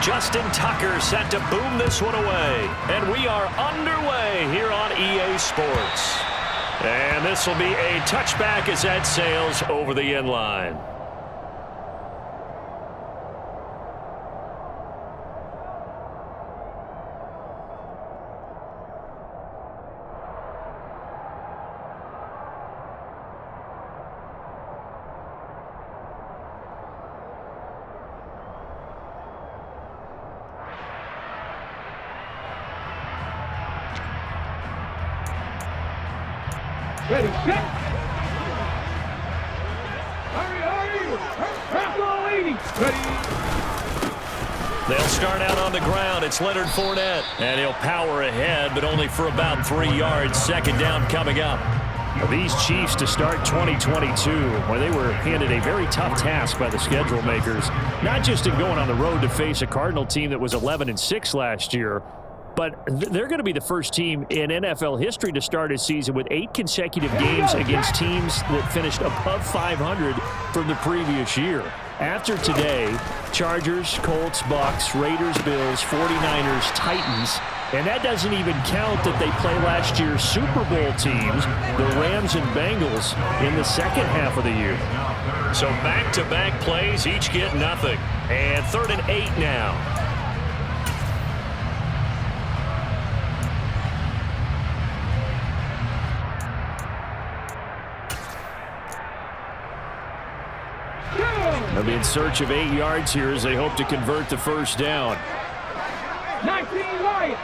Justin Tucker set to boom this one away. And we are underway here on EA Sports. And this will be a touchback as that sails over the end line. Ready, set. Hurry. Ready. They'll start out on the ground. It's Leonard Fournette. And he'll power ahead, but only for about 3 yards. Second down coming up. Now these Chiefs to start 2022, where they were handed a very tough task by the schedule makers, not just in going on the road to face a Cardinal team that was 11-6 last year, but they're going to be the first team in NFL history to start a season with 8 consecutive games against teams that finished above 500 from the previous year. After today, Chargers, Colts, Bucks, Raiders, Bills, 49ers, Titans, and that doesn't even count that they play last year's Super Bowl teams, the Rams and Bengals, in the second half of the year. So back-to-back plays, each get nothing. And 3rd and 8 now. They'll be in search of 8 yards here as they hope to convert the first down. 19 Lions.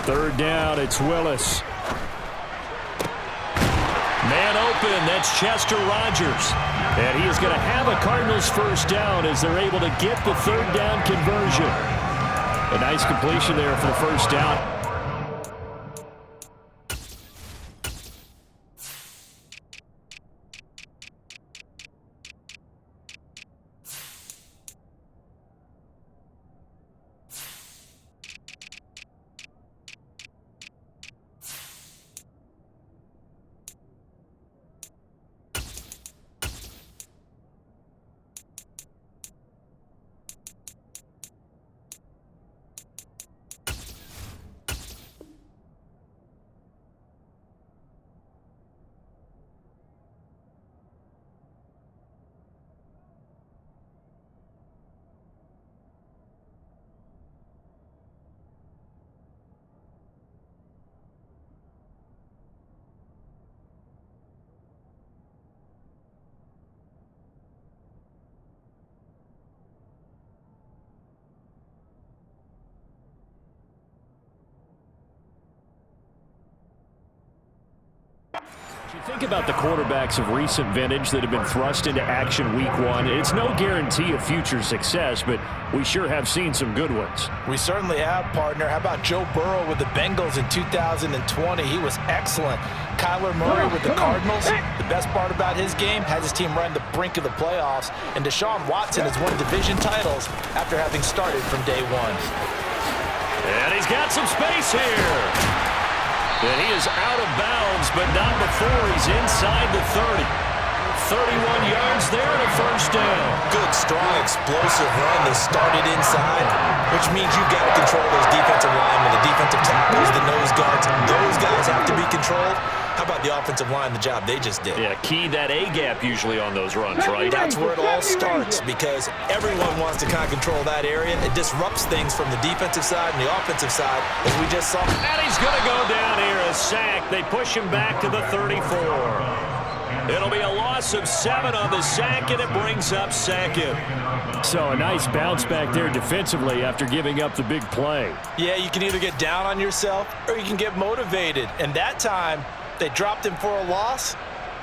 3rd down, it's Willis. Man open, that's Chester Rogers. And he is going to have a Cardinals first down as they're able to get the 3rd down conversion. A nice completion there for the first down. You think about the quarterbacks of recent vintage that have been thrust into action week 1. It's no guarantee of future success, but we sure have seen some good ones. We certainly have, partner. How about Joe Burrow with the Bengals in 2020? He was excellent. Kyler Murray with the Cardinals. The best part about his game has his team right on the brink of the playoffs. And Deshaun Watson has won division titles after having started from day 1. And he's got some space here. And he is out of bounds, but not before he's inside the 30. 31 yards there and a first down. Good, strong, explosive run that started inside, which means you've got to control those defensive linemen, the defensive tackles, the nose guards. Those guys have to be controlled. How about the offensive line, the job they just did? Yeah, key that A-gap usually on those runs, right? That's where it all starts because everyone wants to kind of control that area. It disrupts things from the defensive side and the offensive side, as we just saw. And he's going to go down here, a sack. They push him back to the 34. It'll be a loss of 7 on the sack, and it brings up 2nd. So a nice bounce back there defensively after giving up the big play. Yeah, you can either get down on yourself or you can get motivated. And that time, they dropped him for a loss.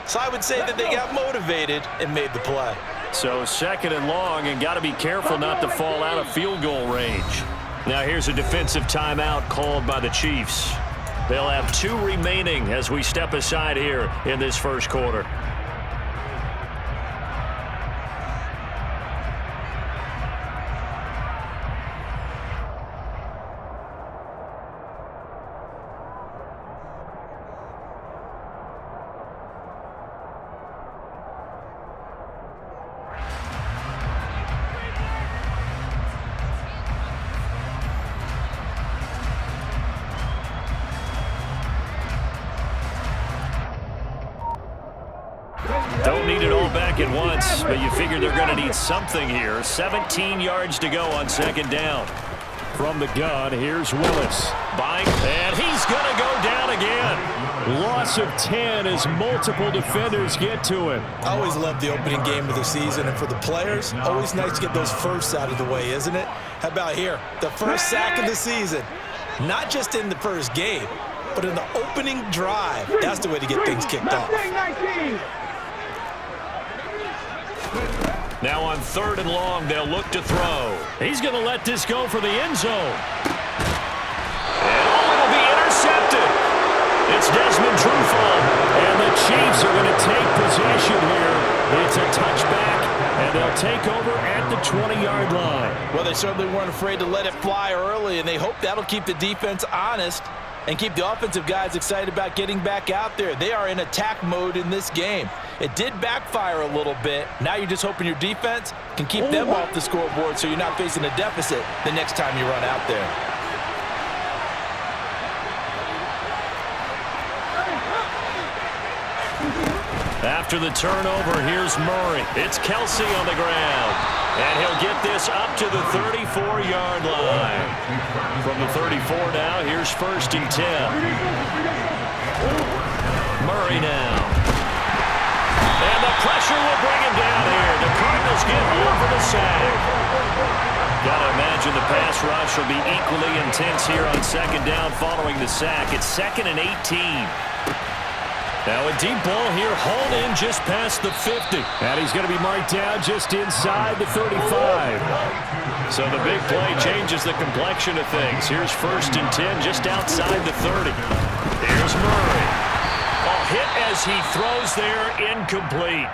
So I would say that they got motivated and made the play. So 2nd and long, and got to be careful not to fall out of field goal range. Now here's a defensive timeout called by the Chiefs. They'll have 2 remaining as we step aside here in this first quarter. Don't need it all back at once, but you figure they're going to need something here. 17 yards to go on second down. From the gun, here's Willis. Buying, and he's going to go down again. Loss of 10 as multiple defenders get to him. I always love the opening game of the season, and for the players, always nice to get those firsts out of the way, isn't it? How about here? The first sack of the season. Not just in the first game, but in the opening drive. That's the way to get things kicked off. Now on 3rd and long, they'll look to throw. He's going to let this go for the end zone. And it'll be intercepted. It's Desmond Trufant. And the Chiefs are going to take possession here. It's a touchback, and they'll take over at the 20-yard line. Well, they certainly weren't afraid to let it fly early, and they hope that'll keep the defense honest and keep the offensive guys excited about getting back out there. They are in attack mode in this game. It did backfire a little bit. Now you're just hoping your defense can keep them off the scoreboard so you're not facing a deficit the next time you run out there. After the turnover, here's Murray. It's Kelsey on the ground. And he'll get this up to the 34-yard line. From the 34 now, here's 1st and 10. Murray now. And the pressure will bring him down here. The Cardinals get home for the sack. Got to imagine the pass rush will be equally intense here on second down following the sack. It's 2nd and 18. Now a deep ball here, hauled in just past the 50. And he's going to be marked down just inside the 35. So the big play changes the complexion of things. Here's 1st and 10 just outside the 30. Here's Murray. A hit as he throws there, incomplete.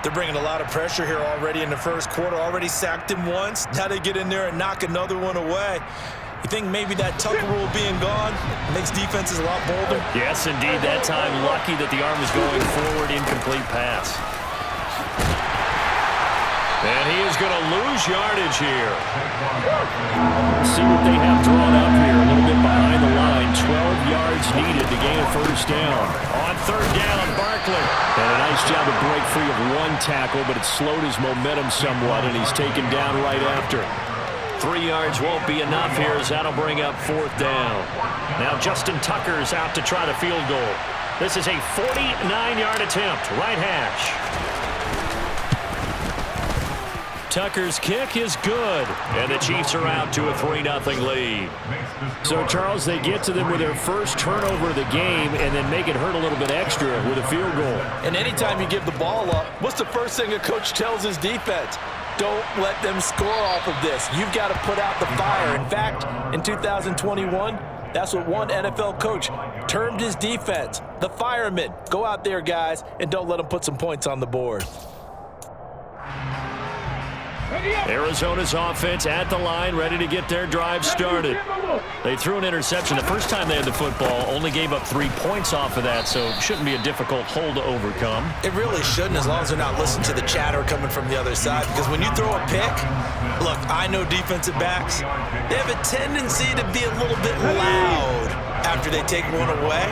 They're bringing a lot of pressure here already in the first quarter. Already sacked him once. Now they get in there and knock another one away. You think maybe that Tucker rule being gone makes defenses a lot bolder? Yes, indeed. That time, lucky that the arm was going forward, incomplete pass. And he is going to lose yardage here. See what they have drawn up here. A little bit behind the line. 12 yards needed to gain a first down. On 3rd down, Barkley. And a nice job to break free of one tackle, but it slowed his momentum somewhat, and he's taken down right after. 3 yards won't be enough here as that'll bring up 4th down. Now Justin Tucker's out to try the field goal. This is a 49-yard attempt, right hash. Tucker's kick is good, and the Chiefs are out to a 3-0 lead. So, Charles, they get to them with their first turnover of the game and then make it hurt a little bit extra with a field goal. And anytime you give the ball up, what's the first thing a coach tells his defense? Don't let them score off of this. You've got to put out the fire. In fact, in 2021, that's what one NFL coach termed his defense, the firemen. Go out there, guys, and don't let them put some points on the board. Arizona's offense at the line, ready to get their drive started. They threw an interception. The first time they had the football, only gave up 3 points off of that, so it shouldn't be a difficult hole to overcome. It really shouldn't, as long as they're not listening to the chatter coming from the other side, because when you throw a pick, look, I know defensive backs, they have a tendency to be a little bit loud after they take one away,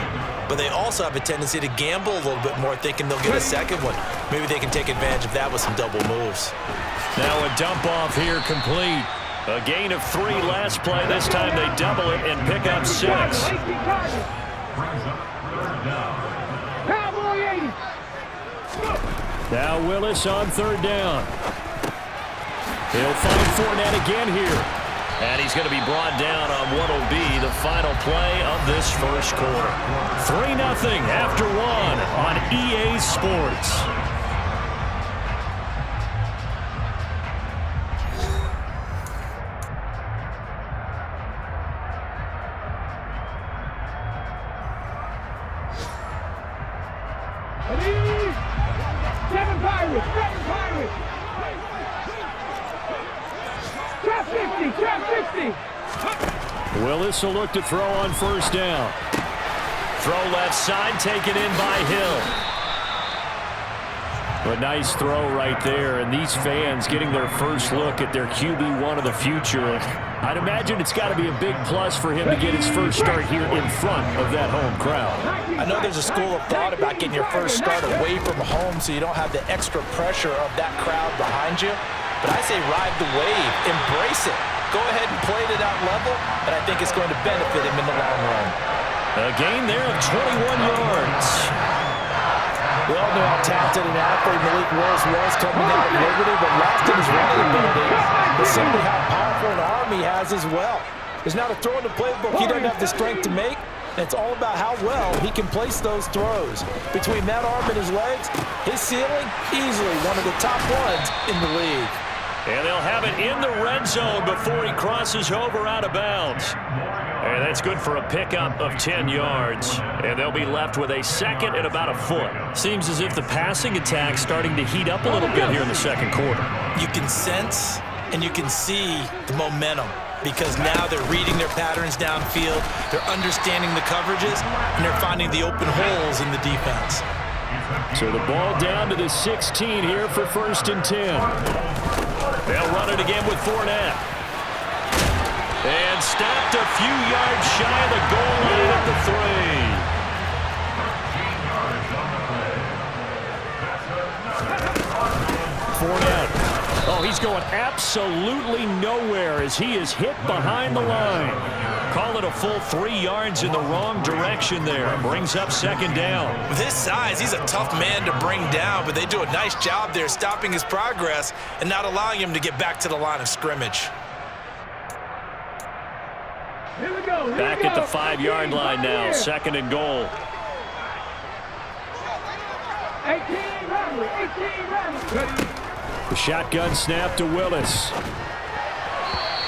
but they also have a tendency to gamble a little bit more, thinking they'll get a second one. Maybe they can take advantage of that with some double moves. Now a dump off here complete. A gain of 3 last play. This time they double it and pick up 6. Now Willis on 3rd down. He'll find Fournette again here. And he's going to be brought down on what will be the final play of this first quarter. 3-0 after 1 on EA Sports. Willis will look to throw on 1st down. Throw left side, taken in by Hill. A nice throw right there, and these fans getting their first look at their QB1 of the future. I'd imagine it's got to be a big plus for him to get his first start here in front of that home crowd. I know there's a school of thought about getting your first start away from home so you don't have the extra pressure of that crowd behind you. But I say ride the wave, embrace it. Go ahead and play it at that level, and I think it's going to benefit him in the long run. A gain there of 21 yards. We all know how talented an athlete Malik Willis was coming out of Liberty, but lost in his running ability, but simply how powerful an arm he has as well. There's not a throw in the playbook he doesn't have the strength to make, and it's all about how well he can place those throws. Between that arm and his legs, his ceiling, easily one of the top ones in the league. And they'll have it in the red zone before he crosses over out of bounds. And that's good for a pickup of 10 yards. And they'll be left with a second and about a foot. Seems as if the passing attack's starting to heat up a little bit here in the second quarter. You can sense and you can see the momentum because now they're reading their patterns downfield, they're understanding the coverages, and they're finding the open holes in the defense. So the ball down to the 16 here for 1st and 10. They'll run it again with Fournette. And stopped a few yards shy of the goal line at the 3. Fournette. Oh, he's going absolutely nowhere as he is hit behind the line. Call it a full 3 yards in the wrong direction there. Brings up 2nd down. With his size, he's a tough man to bring down, but they do a nice job there stopping his progress and not allowing him to get back to the line of scrimmage. Here we go. Back at the 5-yard line now. 2nd and goal. 18 Ramley. 18 Ramley. The shotgun snap to Willis.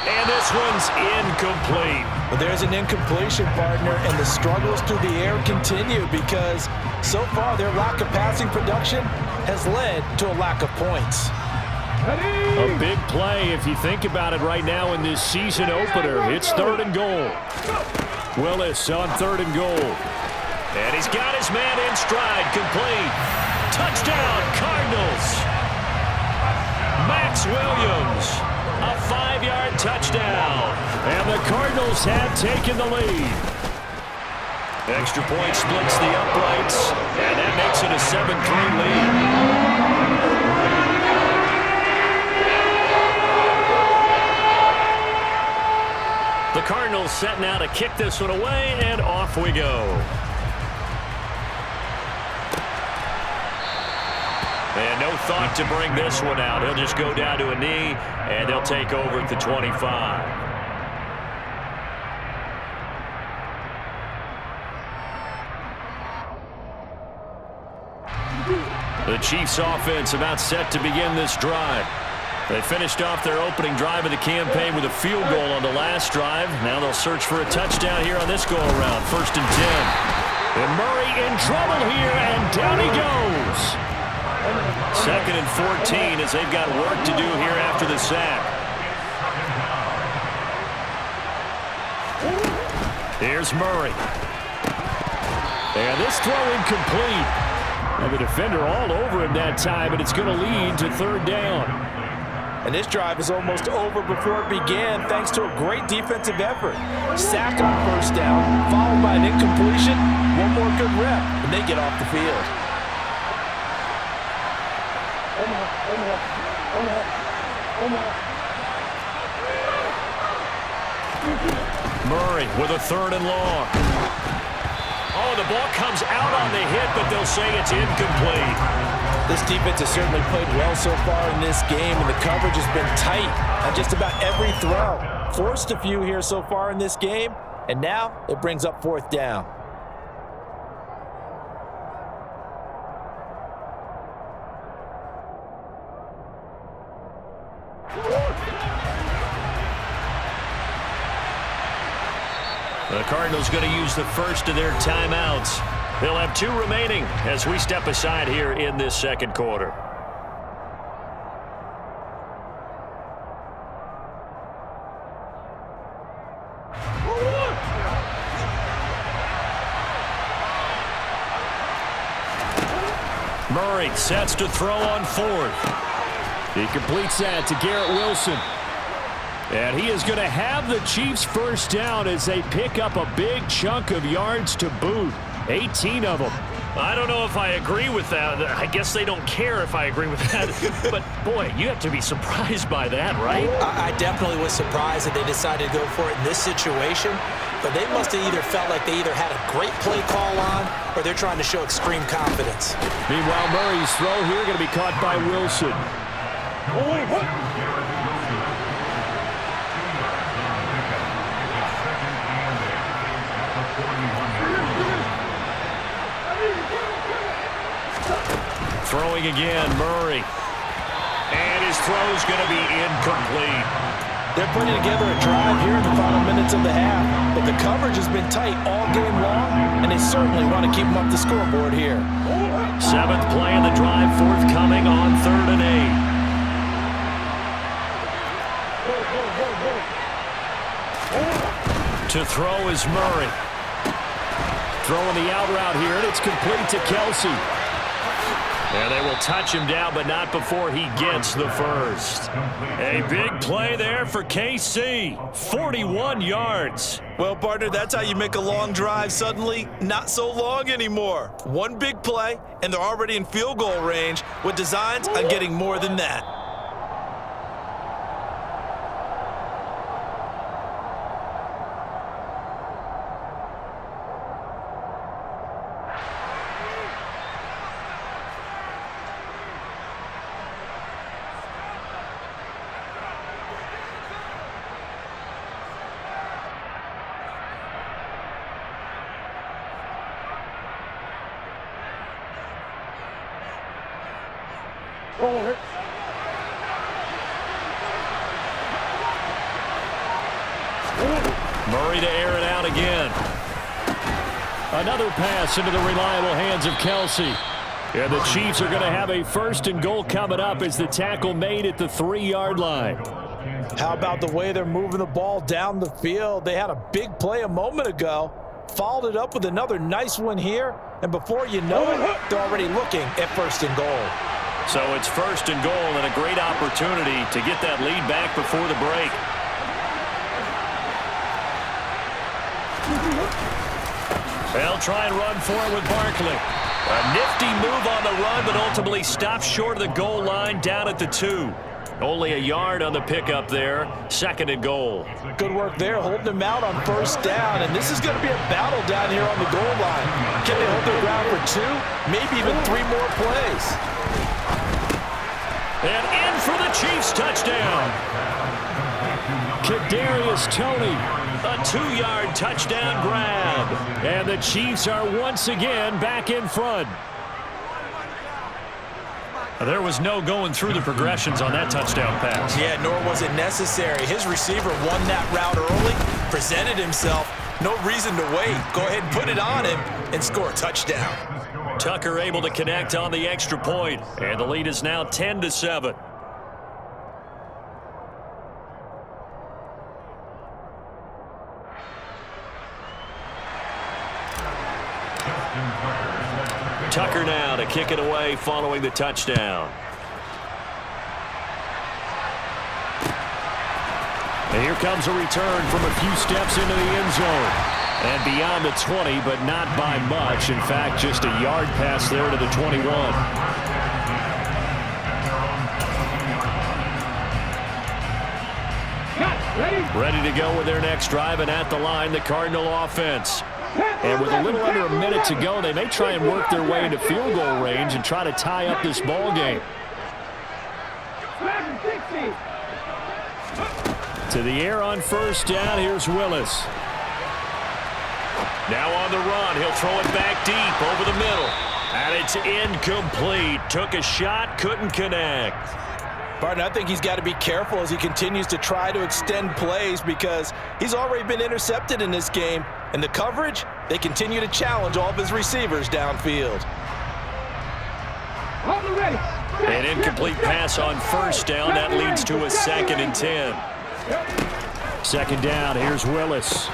And this one's incomplete. But there's an incompletion, partner, and the struggles through the air continue because so far their lack of passing production has led to a lack of points. A big play if you think about it right now in this season opener. It's 3rd and goal. Willis on 3rd and goal. And he's got his man in stride, complete. Touchdown, Cardinals. Max Williams, a 5-yard touchdown. And the Cardinals have taken the lead. Extra point splits the uprights, and that makes it a 7-3 lead. The Cardinals set now to kick this one away, and off we go. And no thought to bring this one out. He'll just go down to a knee, and they'll take over at the 25. The Chiefs offense about set to begin this drive. They finished off their opening drive of the campaign with a field goal on the last drive. Now they'll search for a touchdown here on this go-around. 1st and 10. And Murray in trouble here, and down he goes. 2nd and 14 as they've got work to do here after the sack. Here's Murray. And this throw incomplete. And the defender all over him that time, and it's going to lead to 3rd down. And this drive is almost over before it began thanks to a great defensive effort. Sack on 1st down, followed by an incompletion. One more good rep, and they get off the field. Murray with a 3rd and long. Oh, the ball comes out on the hit, but they'll say it's incomplete. This defense has certainly played well so far in this game, and the coverage has been tight on just about every throw. Forced a few here so far in this game, and now it brings up 4th down. The Cardinals going to use the first of their timeouts. They'll have 2 remaining as we step aside here in this second quarter. Murray sets to throw on 4th. He completes that to Garrett Wilson. And he is going to have the Chiefs first down as they pick up a big chunk of yards to boot. 18 of them. I don't know if I agree with that. I guess they don't care if I agree with that. But, boy, you have to be surprised by that, right? I definitely was surprised that they decided to go for it in this situation. But they must have either felt like they either had a great play call on or they're trying to show extreme confidence. Meanwhile, Murray's throw here going to be caught by Wilson. Throwing again, Murray. And his throw's going to be incomplete. They're putting together a drive here in the final minutes of the half. But the coverage has been tight all game long, and they certainly want to keep them up the scoreboard here. 7th play of the drive forthcoming on 3rd and 8. To throw is Murray. Throwing the out route here, and it's complete to Kelsey. And they will touch him down, but not before he gets the first. A big play there for KC. 41 yards. Well, partner, that's how you make a long drive suddenly not so long anymore. One big play, and they're already in field goal range with designs on getting more than that. Murray to air it out again. Another pass into the reliable hands of Kelsey. And the Chiefs are going to have a 1st and goal coming up as the tackle made at the 3-yard line. How about the way they're moving the ball down the field? They had a big play a moment ago, followed it up with another nice one here, and before you know it, they're already looking at 1st and goal. So it's 1st and goal and a great opportunity to get that lead back before the break. They'll try and run for it with Barkley. A nifty move on the run, but ultimately stopped short of the goal line down at the 2. Only a yard on the pickup there. 2nd and goal. Good work there, holding them out on 1st down, and this is going to be a battle down here on the goal line. Can they hold their ground for 2, maybe even 3 more plays? And in for the Chiefs touchdown. Kadarius Toney. A 2-yard touchdown grab. And the Chiefs are once again back in front. There was no going through the progressions on that touchdown pass. Yeah, nor was it necessary. His receiver won that route early, presented himself. No reason to wait. Go ahead and put it on him and score a touchdown. Tucker able to connect on the extra point, and the lead is now 10-7. Tucker now to kick it away following the touchdown. And here comes a return from a few steps into the end zone. And beyond the 20, but not by much. In fact, just a yard pass there to the 21. Ready to go with their next drive, and at the line, the Cardinal offense. And with a little under a minute to go, they may try and work their way into field goal range and try to tie up this ball game. To the air on 1st down, here's Willis. Now on the run, he'll throw it back deep over the middle. And it's incomplete. Took a shot, couldn't connect. Barton, I think he's got to be careful as he continues to try to extend plays because he's already been intercepted in this game. And the coverage, they continue to challenge all of his receivers downfield. An incomplete pass on 1st down. That leads to a 2nd and 10. 2nd down, here's Willis.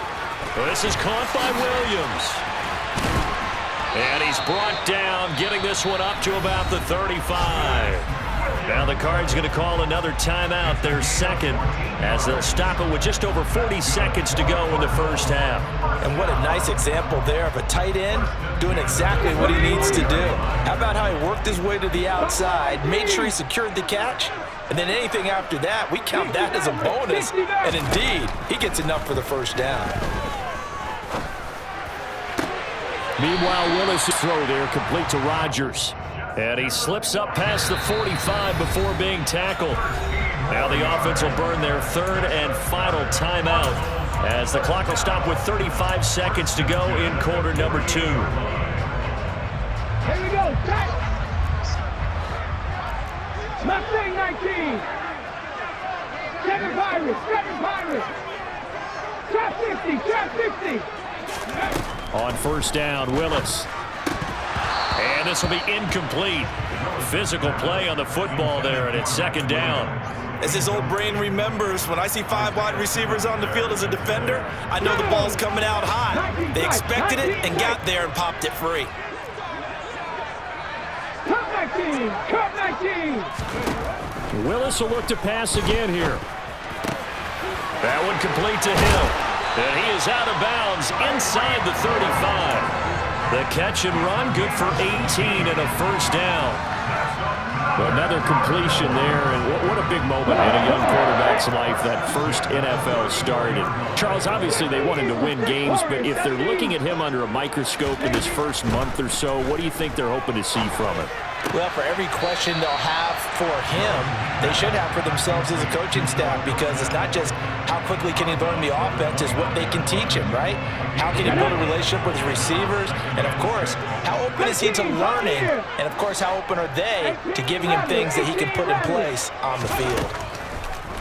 This is caught by Williams. And he's brought down, getting this one up to about the 35. Now the Cards going to call another timeout, their second, as they'll stop it with just over 40 seconds to go in the first half. And what a nice example there of a tight end doing exactly what he needs to do. How about how he worked his way to the outside, made sure he secured the catch, and then anything after that, we count that as a bonus. And indeed, he gets enough for the first down. Meanwhile, Willis' throw there complete to Rodgers. And he slips up past the 45 before being tackled. Now the offense will burn their third and final timeout as the clock will stop with 35 seconds to go in quarter number 2. Here we go. Tight. Mustang 19. Seven Pirates. Trap 60. On first down, Willis. And this will be incomplete. Physical play on the football there, and it's second down. As his old brain remembers, when I see 5 wide receivers on the field as a defender, I know the ball's coming out high. They expected it and got there and popped it free. Cut 19. Willis will look to pass again here. That one complete to him. And he is out of bounds inside the 35. The catch and run, good for 18 and a first down. Well, another completion there, and what a big moment in a young quarterback's life, that first NFL start. And Charles, obviously they want him to win games, but if they're looking at him under a microscope in this first month or so, what do you think they're hoping to see from him? Well, for every question they'll have for him, they should have for themselves as a coaching staff, because it's not just how quickly can he learn the offense, it's what they can teach him, right? How can he build a relationship with his receivers? And, of course, how open is he to learning? And, of course, how open are they to giving him things that he can put in place on the field?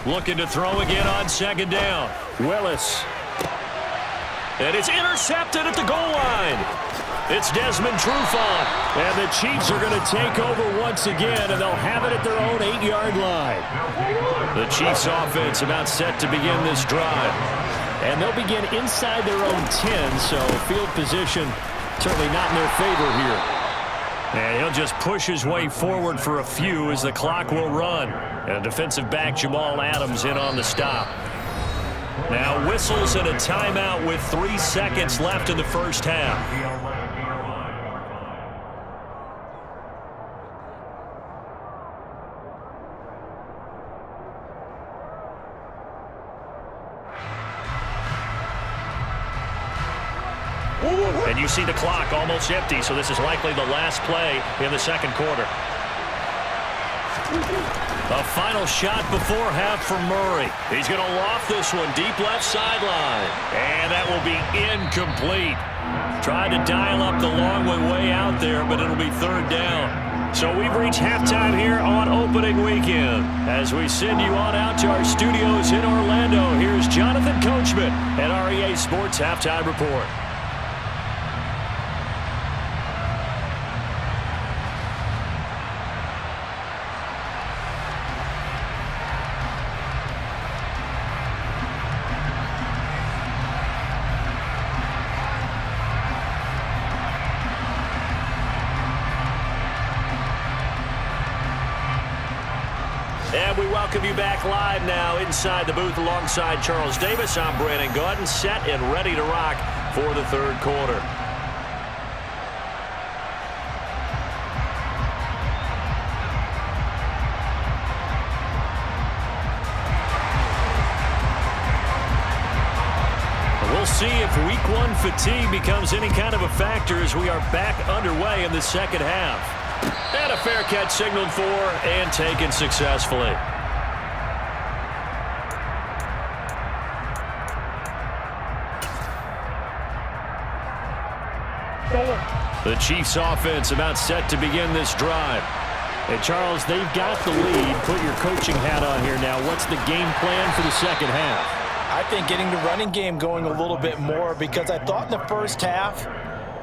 Looking to throw again on second down. Willis. And it's intercepted at the goal line. It's Desmond Trufant. And the Chiefs are going to take over once again, and they'll have it at their own 8-yard line. The Chiefs offense about set to begin this drive. And they'll begin inside their own 10, so field position certainly not in their favor here. And he'll just push his way forward for a few as the clock will run. And defensive back Jamal Adams in on the stop. Now whistles and a timeout with 3 seconds left in the first half. And you see the clock almost empty, so this is likely the last play in the second quarter. A final shot before half for Murray. He's going to loft this one deep left sideline. And that will be incomplete. Tried to dial up the long way out there, but it'll be third down. So we've reached halftime here on opening weekend. As we send you on out to our studios in Orlando, here's Jonathan Coachman at REA Sports Halftime Report. And we welcome you back live now inside the booth alongside Charles Davis. I'm Brandon Gaudin, set and ready to rock for the third quarter. We'll see if week 1 fatigue becomes any kind of a factor as we are back underway in the second half. And a fair catch signaled for and taken successfully. The Chiefs offense about set to begin this drive. And Charles, they've got the lead. Put your coaching hat on here now. What's the game plan for the second half? I think getting the running game going a little bit more, because I thought in the first half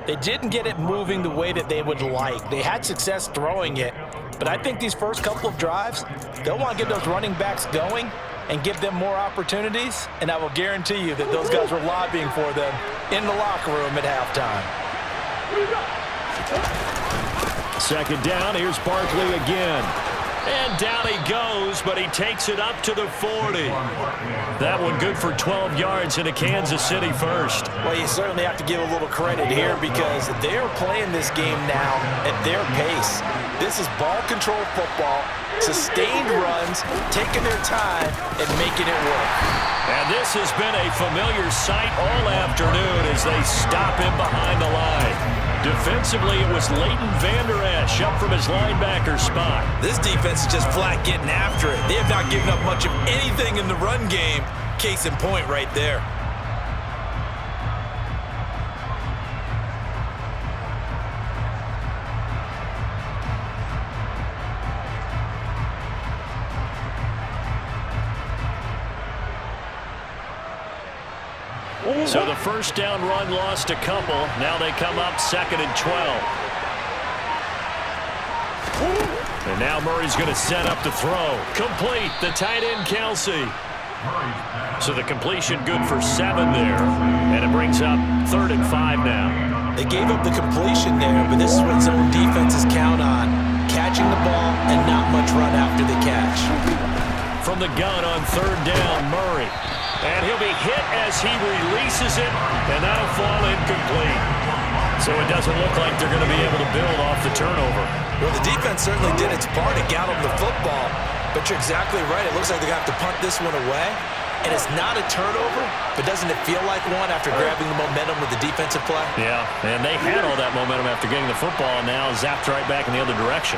they didn't get it moving the way that they would like. They had success throwing it, but I think these first couple of drives, they'll want to get those running backs going and give them more opportunities, and I will guarantee you that those guys were lobbying for them in the locker room at halftime. Second down, here's Barkley again. And down he goes, but he takes it up to the 40. That one good for 12 yards into Kansas City first. Well, you certainly have to give a little credit here because they're playing this game now at their pace. This is ball control football, sustained runs, taking their time and making it work. And this has been a familiar sight all afternoon as they stop him behind the line. Defensively, it was Leighton Vander Esch up from his linebacker spot. This defense is just flat getting after it. They have not given up much of anything in the run game. Case in point right there. So the first down run lost a couple. Now they come up 2nd and 12. And now Murray's going to set up the throw. Complete. The tight end, Kelsey. So the completion good for 7 there. And it brings up 3rd and 5 now. They gave up the completion there, but this is what zone defenses count on. Catching the ball and not much run after the catch. From the gun on 3rd down, Murray. And he'll be hit as he releases it, and that'll fall incomplete. So it doesn't look like they're going to be able to build off the turnover. Well, the defense certainly did its part to get them the football, but you're exactly right. It looks like they're going to have to punt this one away, and it's not a turnover, but doesn't it feel like one after grabbing the momentum with the defensive play? Yeah, and they had all that momentum after getting the football, and now zapped right back in the other direction.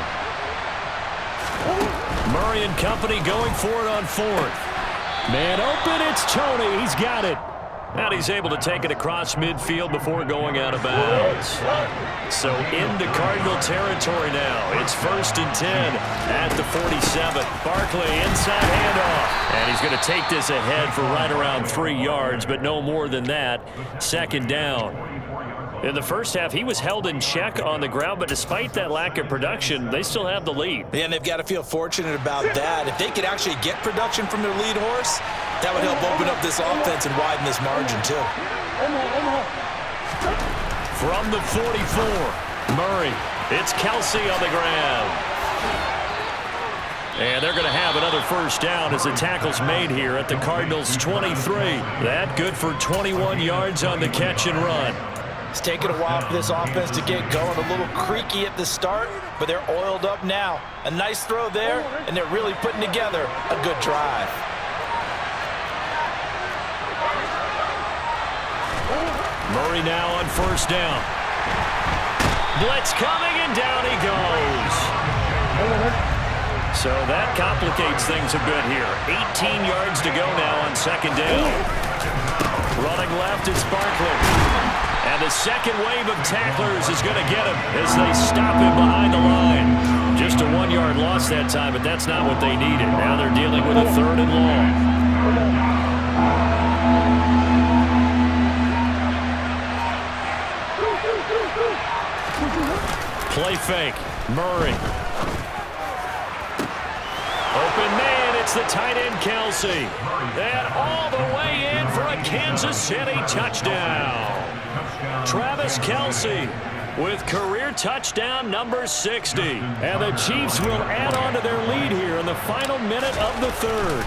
Murray and company going for it on 4th. Man open, it's Tony. He's got it. And he's able to take it across midfield before going out of bounds. So into Cardinal territory now. It's 1st and 10 at the 47. Barkley inside handoff. And he's going to take this ahead for right around 3 yards, but no more than that. 2nd down. In the first half, he was held in check on the ground, but despite that lack of production, they still have the lead. Yeah, and they've got to feel fortunate about that. If they could actually get production from their lead horse, that would help open up this offense and widen this margin, too. From the 44, Murray. It's Kelsey on the ground. And they're going to have another first down as the tackle's made here at the Cardinals' 23. That good for 21 yards on the catch and run. It's taken a while for this offense to get going. A little creaky at the start, but they're oiled up now. A nice throw there, and they're really putting together a good drive. Murray now on 1st down. Blitz coming, and down he goes. So that complicates things a bit here. 18 yards to go now on 2nd down. Running left, it's Barkley. And the second wave of tacklers is going to get him as they stop him behind the line. Just a 1-yard loss that time, but that's not what they needed. Now they're dealing with a 3rd and long. Play fake. Murray. Open man, it's the tight end Kelsey. And all the way in for a Kansas City touchdown. Travis Kelsey with career touchdown number 60. And the Chiefs will add on to their lead here in the final minute of the 3rd.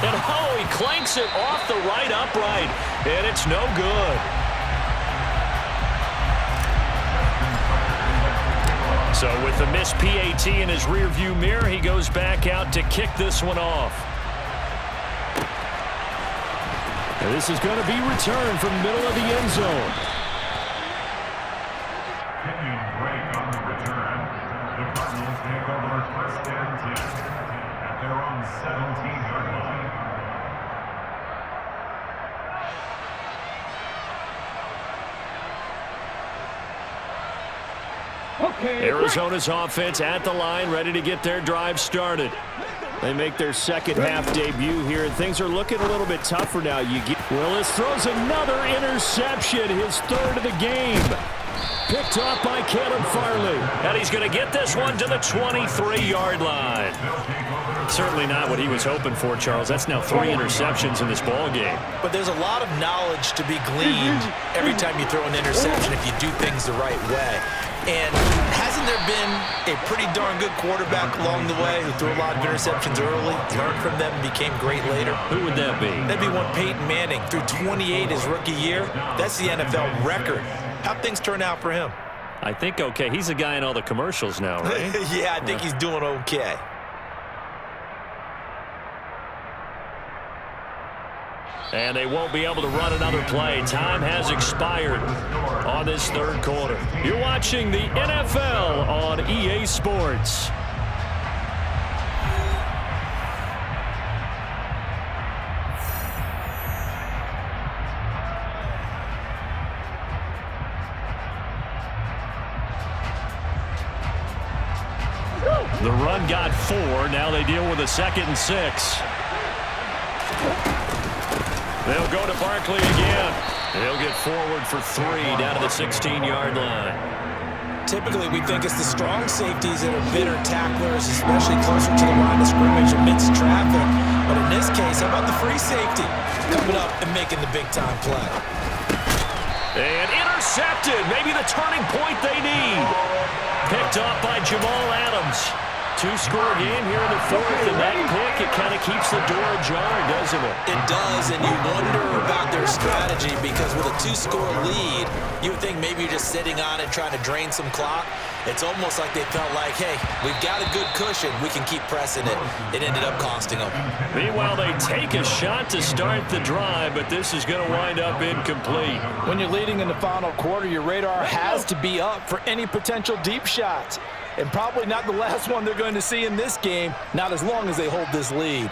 And oh, he clanks it off the right upright. And it's no good. So with the missed PAT in his rearview mirror, he goes back out to kick this one off. And this is going to be returned from middle of the end zone. Taking a break on the return, the Cardinals take over 1st and 10 at their own 17-yard line. Arizona's offense at the line, ready to get their drive started. They make their second half debut here, and things are looking a little bit tougher now. Willis throws another interception, his 3rd of the game. Picked off by Caleb Farley. And he's going to get this one to the 23-yard line. Certainly not what he was hoping for, Charles. That's now 3 interceptions in this ball game. But there's a lot of knowledge to be gleaned every time you throw an interception if you do things the right way. And hasn't there been a pretty darn good quarterback along the way who threw a lot of interceptions early, learned from them, and became great later? Who would that be? That'd be one Peyton Manning. Threw 28 his rookie year. That's the NFL record. How'd things turn out for him? I think okay. He's a guy in all the commercials now, right? Yeah, I think he's doing okay. And they won't be able to run another play. Time has expired on this third quarter. You're watching the NFL on EA Sports. The run got 4. Now they deal with a 2nd and 6. They'll go to Barkley again. He'll get forward for 3 down to the 16-yard line. Typically, we think it's the strong safeties that are bitter tacklers, especially closer to the line of scrimmage amidst traffic. But in this case, how about the free safety coming up and making the big-time play? And intercepted. Maybe the turning point they need. Picked off by Jamal Adams. 2-score game here in the 4th, and that pick, it kind of keeps the door ajar, doesn't it? It does, and you wonder about their strategy because with a 2-score lead, you would think maybe you're just sitting on it trying to drain some clock. It's almost like they felt like, hey, we've got a good cushion. We can keep pressing it. It ended up costing them. Meanwhile, they take a shot to start the drive, but this is going to wind up incomplete. When you're leading in the final quarter, your radar has to be up for any potential deep shots. And probably not the last one they're going to see in this game, not as long as they hold this lead.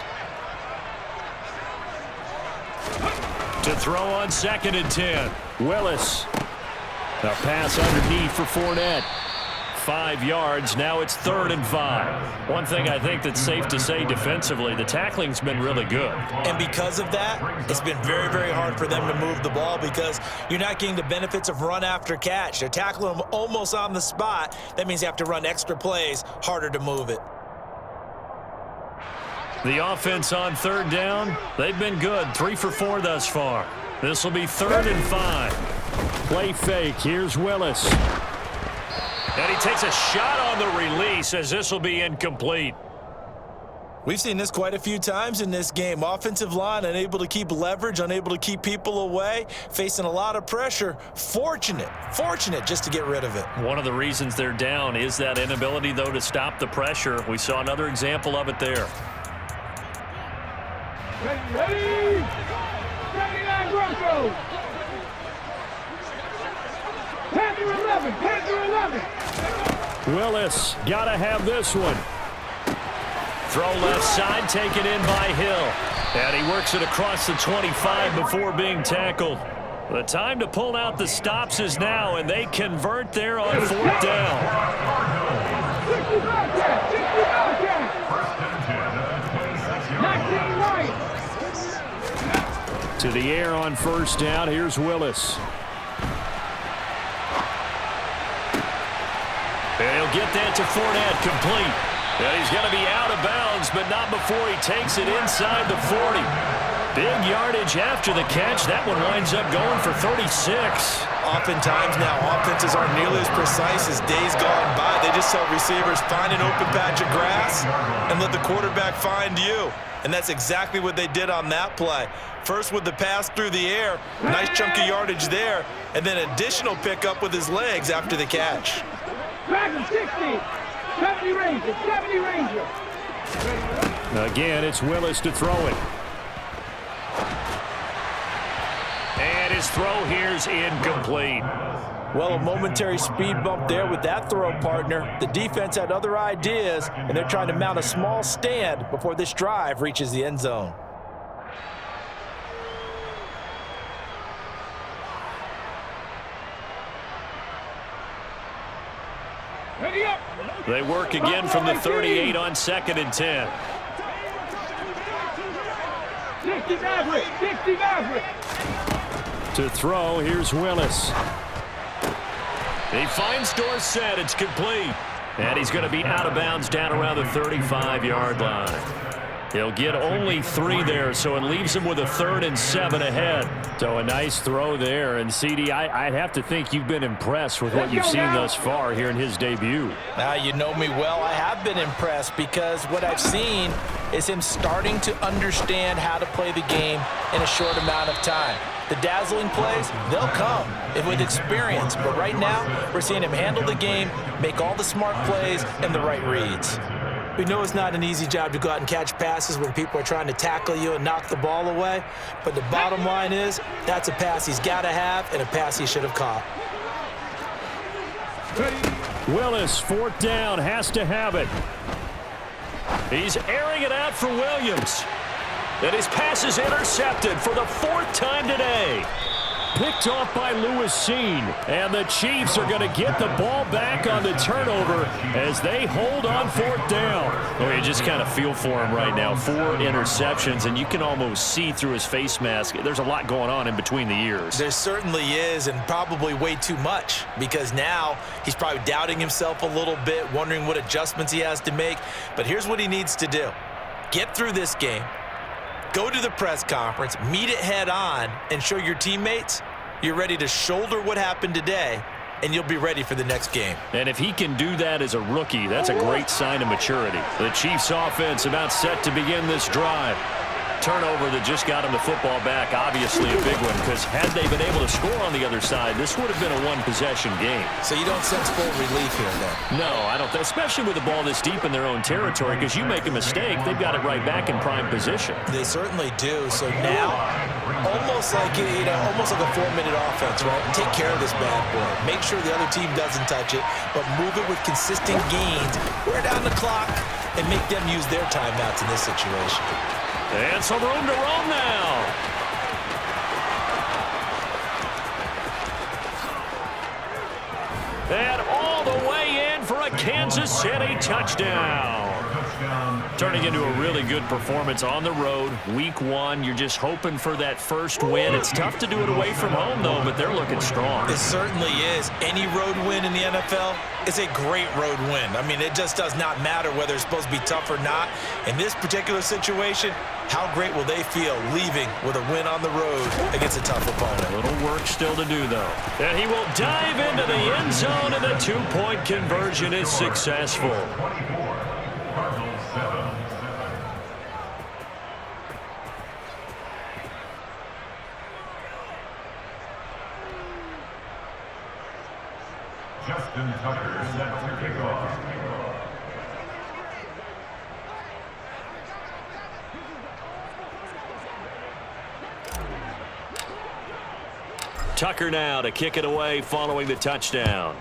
To throw on 2nd and 10. Willis. A pass underneath for Fournette. 5 yards. Now it's 3rd and 5. One thing I think that's safe to say defensively, the tackling's been really good. And because of that, it's been very, very hard for them to move the ball because you're not getting the benefits of run after catch. They're tackling them almost on the spot. That means you have to run extra plays, harder to move it. The offense on 3rd down, they've been good. 3 for 4 thus far. This will be 3rd and 5. Play fake. Here's Willis. And he takes a shot on the release as this will be incomplete. We've seen this quite a few times in this game. Offensive line unable to keep leverage, unable to keep people away, facing a lot of pressure. Fortunate just to get rid of it. One of the reasons they're down is that inability, though, to stop the pressure. We saw another example of it there. Ready! 79 Broncos! Panther 11! Panther 11! Willis, gotta have this one. Throw left side, taken in by Hill. And he works it across the 25 before being tackled. The time to pull out the stops is now, and they convert there on 4th down. 65 catch! 65 catch! 19 right! To the air on 1st down. Here's Willis. And he'll get that to Fournette, complete. And he's going to be out of bounds, but not before he takes it inside the 40. Big yardage after the catch. That one winds up going for 36. Oftentimes now, offenses aren't nearly as precise as days gone by. They just tell receivers, find an open patch of grass and let the quarterback find you. And that's exactly what they did on that play. First with the pass through the air, nice chunky yardage there, and then additional pickup with his legs after the catch. Dragon 60! 70 Ranger! 70 Ranger! Again, it's Willis to throw it. And his throw here's incomplete. Well, a momentary speed bump there with that throw, partner. The defense had other ideas, and they're trying to mount a small stand before this drive reaches the end zone. Ready up! They work again from the 38 on 2nd and 10. 60 Maverick! 60 Maverick! To throw, here's Willis. He finds Dorsett. It's complete. And he's going to be out of bounds down around the 35-yard line. He'll get only 3 there, so it leaves him with a 3rd and 7 ahead. So a nice throw there. And, CD, I'd have to think you've been impressed with what you've seen thus far here in his debut. Now, you know me well. I have been impressed because what I've seen is him starting to understand how to play the game in a short amount of time. The dazzling plays, they'll come with experience. But right now, we're seeing him handle the game, make all the smart plays, and the right reads. We know it's not an easy job to go out and catch passes when people are trying to tackle you and knock the ball away. But the bottom line is, that's a pass he's got to have and a pass he should have caught. Willis, 4th down, has to have it. He's airing it out for Williams. And his pass is intercepted for the 4th time today. Picked off by Lewis Seen. And the Chiefs are going to get the ball back on the turnover as they hold on 4th down. Oh, you just kind of feel for him right now. 4 interceptions, and you can almost see through his face mask. There's a lot going on in between the ears. There certainly is, and probably way too much, because now he's probably doubting himself a little bit, wondering what adjustments he has to make. But here's what he needs to do. Get through this game. Go to the press conference, meet it head on, and show your teammates you're ready to shoulder what happened today, and you'll be ready for the next game. And if he can do that as a rookie, that's a great sign of maturity. The Chiefs offense about set to begin this drive. Turnover that just got him the football back, obviously a big one, because had they been able to score on the other side, this would have been a 1-possession game. So you don't sense full relief here, then? No, I don't, especially with the ball this deep in their own territory, because you make a mistake, they've got it right back in prime position. They certainly do. So now, almost like almost like a 4-minute offense, right? Take care of this bad boy. Make sure the other team doesn't touch it, but move it with consistent gains. Wear down the clock and make them use their timeouts in this situation. And some room to roam now. And all the way in for a Kansas City touchdown. Turning into a really good performance on the road. Week 1, you're just hoping for that first win. It's tough to do it away from home, though, but they're looking strong. It certainly is. Any road win in the NFL is a great road win. I mean, it just does not matter whether it's supposed to be tough or not. In this particular situation, how great will they feel leaving with a win on the road against a tough opponent? A little work still to do, though. And he will dive into the end zone, and the 2-point conversion is successful. Justin Tucker set to kick off. Tucker now to kick it away following the touchdown.